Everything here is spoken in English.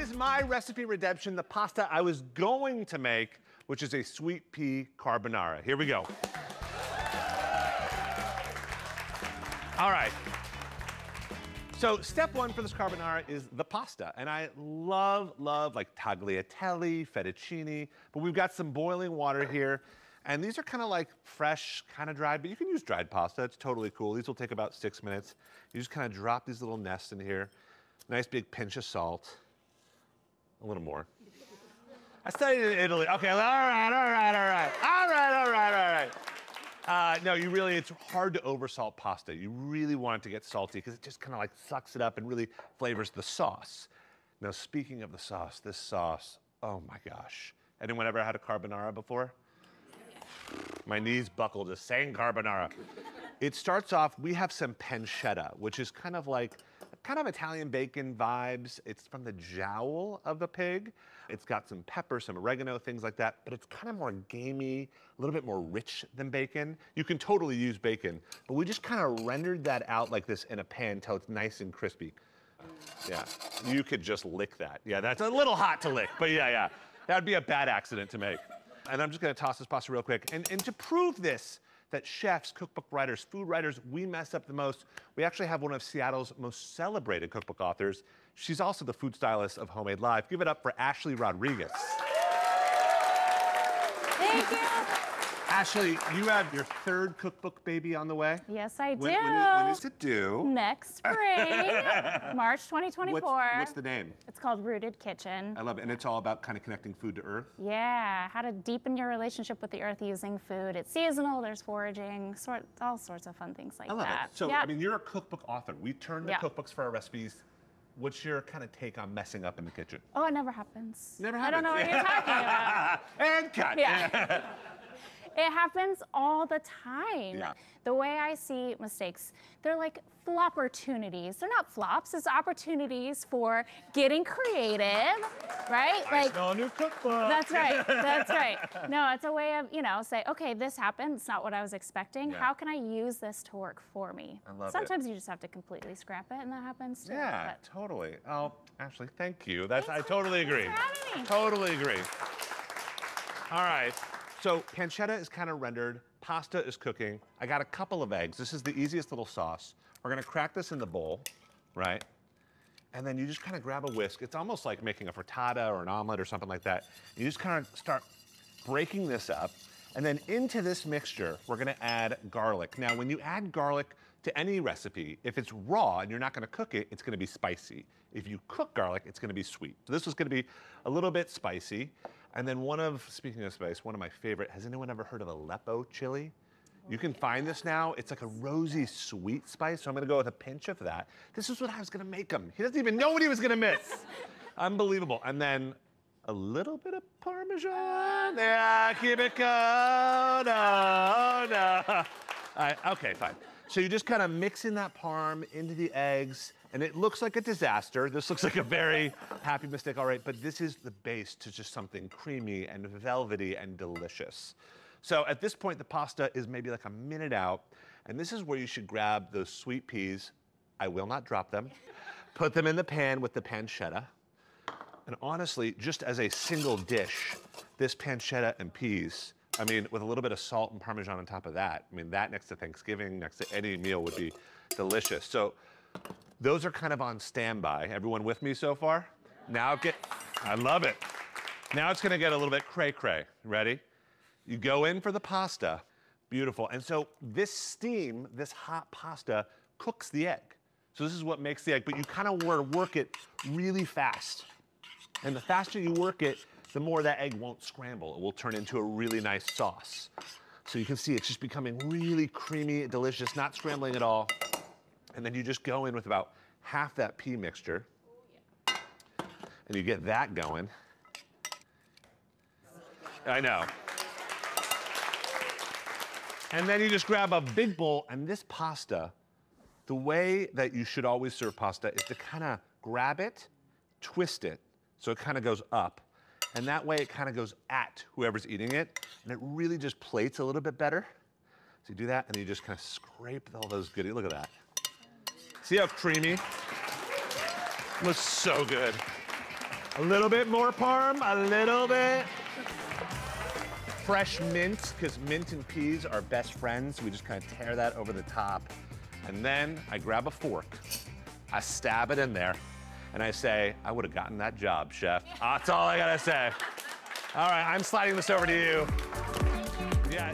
is my recipe redemption, the pasta I was going to make, which is a sweet pea carbonara. Here we go. All right. So step one for this carbonara is the pasta. And I love like tagliatelle, fettuccine, but we've got some boiling water here. And these are kind of like fresh, kind of dried, but you can use dried pasta. It's totally cool. These will take about 6 minutes. You just kind of drop these little nests in here. Nice big pinch of salt. A little more. I studied in Italy. Okay, all right. No, it's hard to oversalt pasta. You really want it to get salty because it just kind of like sucks it up and really flavors the sauce. Now, speaking of the sauce, this sauce, oh my gosh. Anyone ever had a carbonara before? My knees buckle just saying carbonara. It starts off, we have some pancetta, which is kind of Italian bacon vibes. It's from the jowl of the pig. It's got some pepper, some oregano, things like that, but it's kind of more gamey, a little bit more rich than bacon. You can totally use bacon, but we just kind of rendered that out like this in a pan until it's nice and crispy. Yeah, you could just lick that. Yeah, that's a little hot to lick, but yeah. That'd be a bad accident to make. And I'm just gonna toss this pasta real quick. And to prove this, that chefs, cookbook writers, food writers, we mess up the most, we actually have one of Seattle's most celebrated cookbook authors. She's also the food stylist of Homemade Live. Give it up for Ashley Rodriguez. Thank you. Ashley, you have your third cookbook baby on the way. Yes, I do. When is it due? Next spring, March 2024. What's the name? It's called Rooted Kitchen. I love it, and it's all about kind of connecting food to earth? Yeah, how to deepen your relationship with the earth using food. It's seasonal, there's foraging, all sorts of fun things like that. I love it. So, I mean, you're a cookbook author. We turn to cookbooks for our recipes. What's your kind of take on messing up in the kitchen? Oh, it never happens. Never happens. I don't know what you're talking about. And cut. Yeah. It happens all the time. Yeah. The way I see mistakes, they're like flop-portunities. They're not flops, it's opportunities for getting creative, right? I smell a new cookbook. That's right, that's right. No, it's a way of, say, okay, this happened, it's not what I was expecting. Yeah. How can I use this to work for me? I love Sometimes you just have to completely scrap it, and that happens too. Yeah, totally. Oh, Ashley, thank you. I totally agree. Thanks for having me. Totally agree. All right. So pancetta is kind of rendered, pasta is cooking. I got a couple of eggs. This is the easiest little sauce. We're gonna crack this in the bowl, right? And then you just kind of grab a whisk. It's almost like making a frittata or an omelet or something like that. You just kind of start breaking this up. And then into this mixture, we're gonna add garlic. Now, when you add garlic to any recipe, if it's raw and you're not gonna cook it, it's gonna be spicy. If you cook garlic, it's gonna be sweet. So this was gonna be a little bit spicy. And then speaking of spice, one of my favorite, has anyone ever heard of Aleppo chili? You can find this now. It's like a rosy sweet spice, so I'm gonna go with a pinch of that. This is what I was gonna make him. He doesn't even know what he was gonna miss. Unbelievable. And then a little bit of Parmesan. Yeah, keep it cold. No. Okay, fine. So you just kind of mixing that parm into the eggs, and it looks like a disaster. This looks like a very happy mistake, all right, but this is the base to just something creamy and velvety and delicious. So at this point, the pasta is maybe like a minute out, and this is where you should grab those sweet peas. I will not drop them. Put them in the pan with the pancetta. And honestly, just as a single dish, this pancetta and peas, I mean, with a little bit of salt and Parmesan on top of that, I mean, that next to Thanksgiving, next to any meal would be delicious. So those are kind of on standby. Everyone with me so far? Now I love it. Now it's gonna get a little bit cray-cray. Ready? You go in for the pasta, beautiful. And so this steam, this hot pasta, cooks the egg. So this is what makes the egg, but you kind of want to work it really fast. And the faster you work it, the more that egg won't scramble. It will turn into a really nice sauce. So you can see it's just becoming really creamy, delicious, not scrambling at all. And then you just go in with about half that pea mixture. And you get that going. I know. And then you just grab a big bowl, and this pasta, the way that you should always serve pasta is to kind of grab it, twist it, so it kind of goes up. And that way it kind of goes at whoever's eating it, and it really just plates a little bit better. So you do that, and you just kind of scrape all those goodies. Look at that. See how creamy? Looks so good. A little bit more parm, a little bit. Fresh mint, because mint and peas are best friends. We just kind of tear that over the top. And then I grab a fork, I stab it in there, and I say, I would have gotten that job, chef. That's all I gotta say. All right, I'm sliding this over to you. Yeah.